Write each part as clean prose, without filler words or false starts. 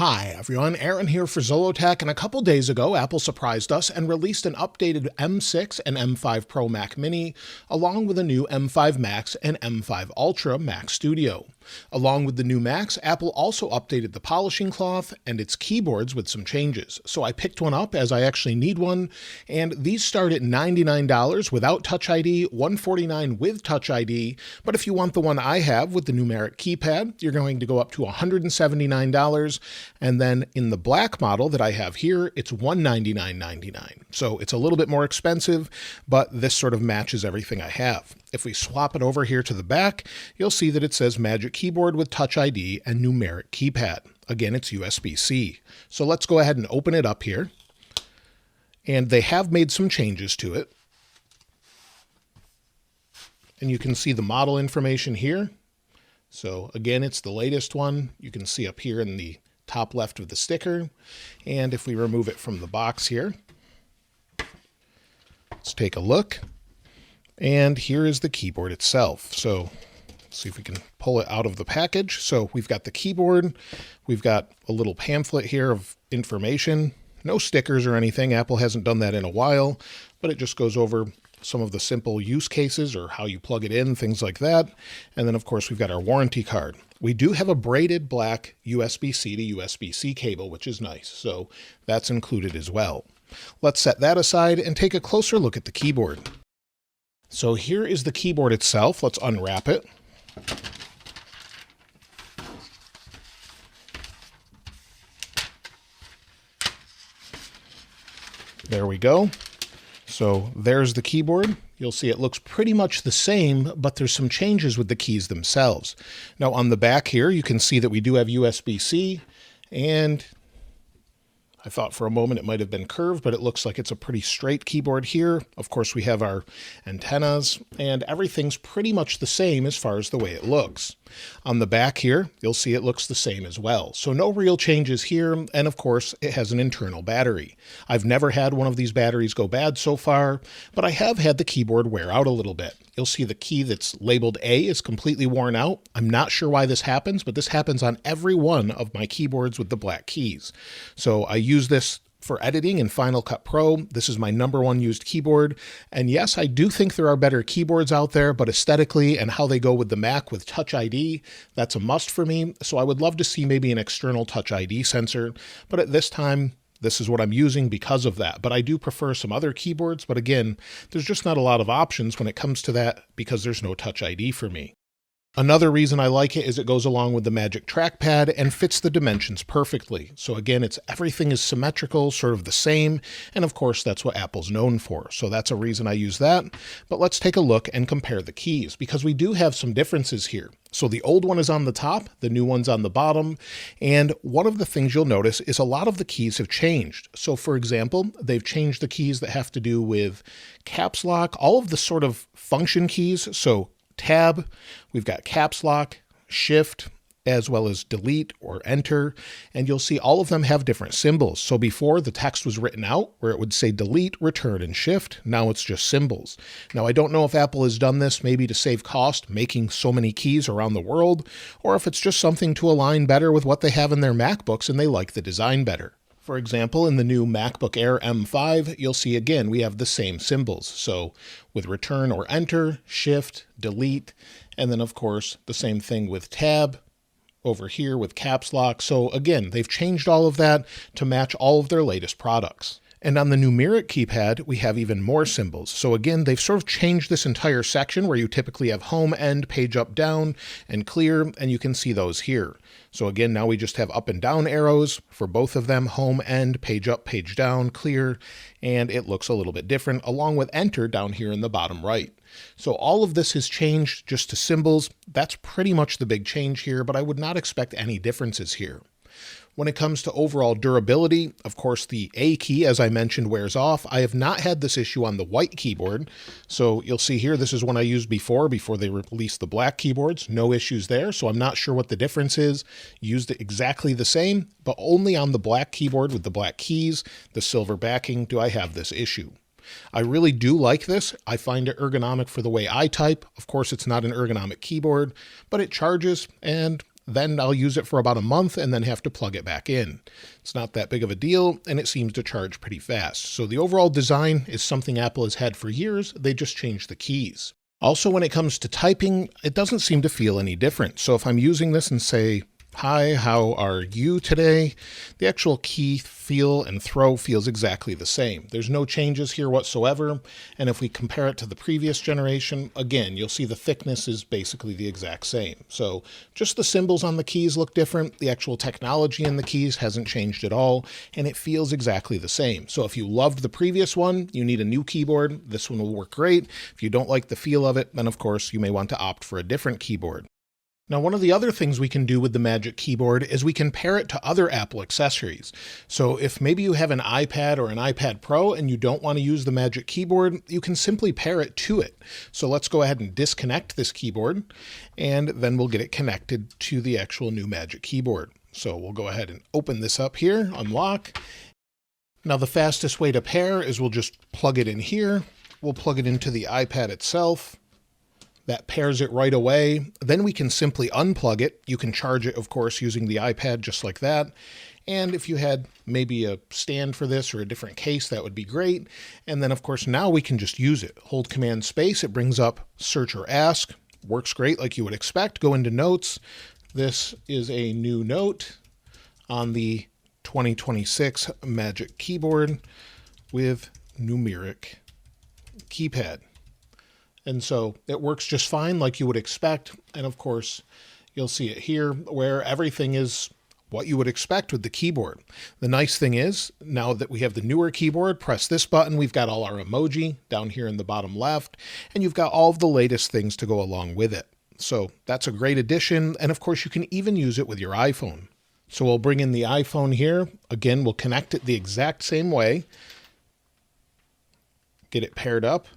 Hi everyone, Aaron here for Zollotech, and a couple days ago Apple surprised us and released an updated M6 and M5 Pro Mac Mini, along with a new M5 Max and M5 Ultra Mac Studio. Along with the new Macs, Apple also updated the polishing cloth and its keyboards with some changes. So I picked one up as I actually need one, and these start at $99 without Touch ID, $149 with Touch ID, but if you want the one I have with the Numeric Keypad, you're going to go up to $179, and then in the black model that I have here, it's $199.99. So it's a little bit more expensive, but this sort of matches everything I have. If we swap it over here to the back, you'll see that it says Magic Keyboard with Touch ID and Numeric Keypad. Again, it's USB-C. So let's go ahead and open it up here. And they have made some changes to it. And you can see the model information here. So again, it's the latest one. You can see up here in the top left of the sticker. And if we remove it from the box here, let's take a look. And here is the keyboard itself. So let's see if we can pull it out of the package. So we've got the keyboard. We've got a little pamphlet here of information. No stickers or anything. Apple hasn't done that in a while, but it just goes over some of the simple use cases or how you plug it in, things like that. And then, of course, we've got our warranty card. We do have a braided black USB-C to USB-C cable, which is nice. So that's included as well. Let's set that aside and take a closer look at the keyboard. So here is the keyboard itself. Let's unwrap it. There we go. So there's the keyboard. You'll see it looks pretty much the same, but there's some changes with the keys themselves. Now on the back here, you can see that we do have USB-C, and I thought for a moment it might have been curved, but it looks like it's a pretty straight keyboard here. Of course, we have our antennas, and everything's pretty much the same as far as the way it looks. On the back here, you'll see it looks the same as well. So no real changes here, and of course, it has an internal battery. I've never had one of these batteries go bad so far, but I have had the keyboard wear out a little bit. You'll see the key that's labeled A is completely worn out. I'm not sure why this happens, but this happens on every one of my keyboards with the black keys. So I use this for editing in Final Cut Pro. This is my #1 used keyboard. And yes, I do think there are better keyboards out there, but aesthetically and how they go with the Mac with Touch ID, that's a must for me. So I would love to see maybe an external Touch ID sensor, but at this time, this is what I'm using because of that. But I do prefer some other keyboards. But again, there's just not a lot of options when it comes to that because there's no Touch ID for me. Another reason I like it is it goes along with the Magic Trackpad and fits the dimensions perfectly. So again, everything is symmetrical, sort of the same. And of course, that's what Apple's known for. So that's a reason I use that. But let's take a look and compare the keys because we do have some differences here. So the old one is on the top, the new one's on the bottom. And one of the things you'll notice is a lot of the keys have changed. So for example, they've changed the keys that have to do with caps lock, all of the sort of function keys. So Tab, we've got caps lock, shift, as well as delete or enter, and you'll see all of them have different symbols. So before the text was written out where it would say delete, return, and shift. Now it's just symbols. Now I don't know if Apple has done this maybe to save cost, making so many keys around the world, or if it's just something to align better with what they have in their MacBooks and they like the design better. For example, in the new MacBook Air M5, you'll see again, we have the same symbols. So with return or enter, shift, delete, and then of course, the same thing with tab over here with caps lock. So again, they've changed all of that to match all of their latest products. And on the Numeric Keypad, we have even more symbols. So again, they've sort of changed this entire section where you typically have home, end, page up, down, and clear, and you can see those here. So again, now we just have up and down arrows for both of them, home, end, page up, page down, clear, and it looks a little bit different, along with enter down here in the bottom right. So all of this has changed just to symbols. That's pretty much the big change here, but I would not expect any differences here. When it comes to overall durability, of course, the A key, as I mentioned, wears off. I have not had this issue on the white keyboard. So you'll see here, this is one I used before they released the black keyboards. No issues there. So I'm not sure what the difference is. Used it exactly the same, but only on the black keyboard with the black keys, the silver backing, do I have this issue. I really do like this. I find it ergonomic for the way I type. Of course, it's not an ergonomic keyboard, but it charges and then I'll use it for about a month and then have to plug it back in. It's not that big of a deal, and it seems to charge pretty fast. So the overall design is something Apple has had for years. They just changed the keys. Also, when it comes to typing, it doesn't seem to feel any different. So if I'm using this and say, "Hi, how are you today?" the actual key feel and throw feels exactly the same. There's no changes here whatsoever. And if we compare it to the previous generation, again, you'll see the thickness is basically the exact same. So just the symbols on the keys look different. The actual technology in the keys hasn't changed at all, and it feels exactly the same. So if you loved the previous one, you need a new keyboard, this one will work great. If you don't like the feel of it, then of course you may want to opt for a different keyboard. Now, one of the other things we can do with the Magic Keyboard is we can pair it to other Apple accessories. So if maybe you have an iPad or an iPad Pro and you don't want to use the Magic Keyboard, you can simply pair it to it. So let's go ahead and disconnect this keyboard, and then we'll get it connected to the actual new Magic Keyboard. So we'll go ahead and open this up here, unlock. Now, the fastest way to pair is we'll just plug it in here. We'll plug it into the iPad itself. That pairs it right away. Then we can simply unplug it. You can charge it, of course, using the iPad just like that. And if you had maybe a stand for this or a different case, that would be great. And then, of course, now we can just use it. Hold Command Space. It brings up Search or Ask. Works great like you would expect. Go into Notes. This is a new note on the 2026 Magic Keyboard with Numeric Keypad. And so it works just fine like you would expect. And of course, you'll see it here where everything is what you would expect with the keyboard. The nice thing is, now that we have the newer keyboard, press this button, we've got all our emoji down here in the bottom left, and you've got all of the latest things to go along with it. So that's a great addition. And of course, you can even use it with your iPhone. So we'll bring in the iPhone here. Again, we'll connect it the exact same way. Get it paired up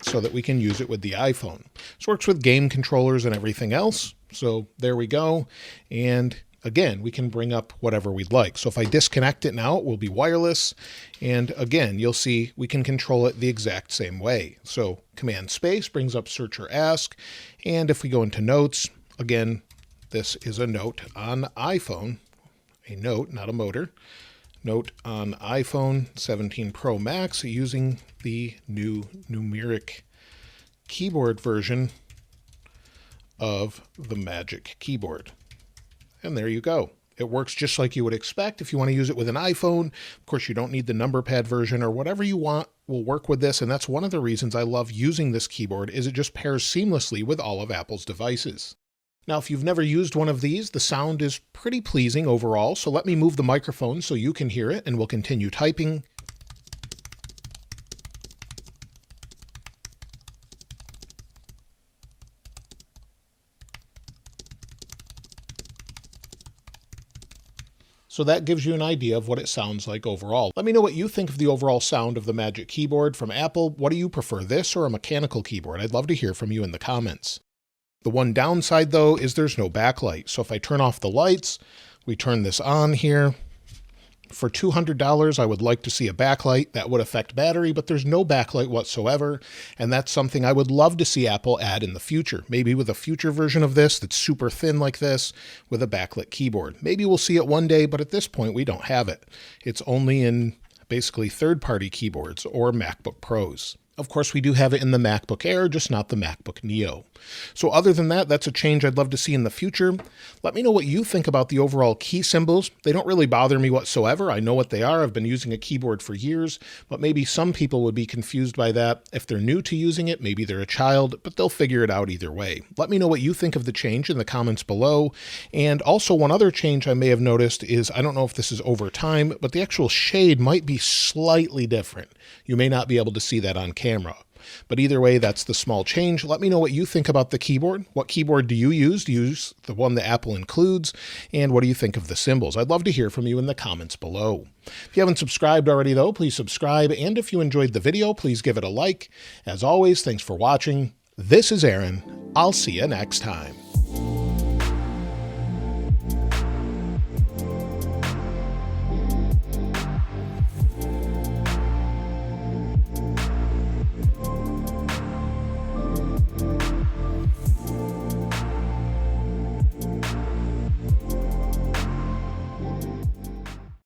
so that we can use it with the iPhone. This works with game controllers and everything else. So there we go. And again, we can bring up whatever we'd like. So if I disconnect it now, it will be wireless. And again, you'll see we can control it the exact same way. So Command Space brings up Search or Ask. And if we go into Notes, again, this is a note on iPhone, a note, not a motor. Note on iPhone 17 Pro Max using the new Numeric Keyboard version of the Magic Keyboard. And there you go. It works just like you would expect. If you want to use it with an iPhone, of course, you don't need the number pad version, or whatever you want will work with this. And that's one of the reasons I love using this keyboard, is it just pairs seamlessly with all of Apple's devices. Now, if you've never used one of these, the sound is pretty pleasing overall. So let me move the microphone so you can hear it, and we'll continue typing. So that gives you an idea of what it sounds like overall. Let me know what you think of the overall sound of the Magic Keyboard from Apple. What do you prefer, this or a mechanical keyboard? I'd love to hear from you in the comments. The one downside, though, is there's no backlight. So if I turn off the lights, we turn this on here. For $200, I would like to see a backlight. That would affect battery, but there's no backlight whatsoever. And that's something I would love to see Apple add in the future. Maybe with a future version of this that's super thin like this with a backlit keyboard. Maybe we'll see it one day, but at this point, we don't have it. It's only in basically third-party keyboards or MacBook Pros. Of course, we do have it in the MacBook Air, just not the MacBook Neo. So other than that, that's a change I'd love to see in the future. Let me know what you think about the overall key symbols. They don't really bother me whatsoever. I know what they are. I've been using a keyboard for years, but maybe some people would be confused by that. If they're new to using it, maybe they're a child, but they'll figure it out either way. Let me know what you think of the change in the comments below. And also, one other change I may have noticed is, I don't know if this is over time, but the actual shade might be slightly different. You may not be able to see that on camera. But either way, that's the small change. Let me know what you think about the keyboard. What keyboard do you use? Do you use the one that Apple includes? And what do you think of the symbols? I'd love to hear from you in the comments below. If you haven't subscribed already, though, please subscribe. And if you enjoyed the video, please give it a like. As always, thanks for watching. This is Aaron. I'll see you next time.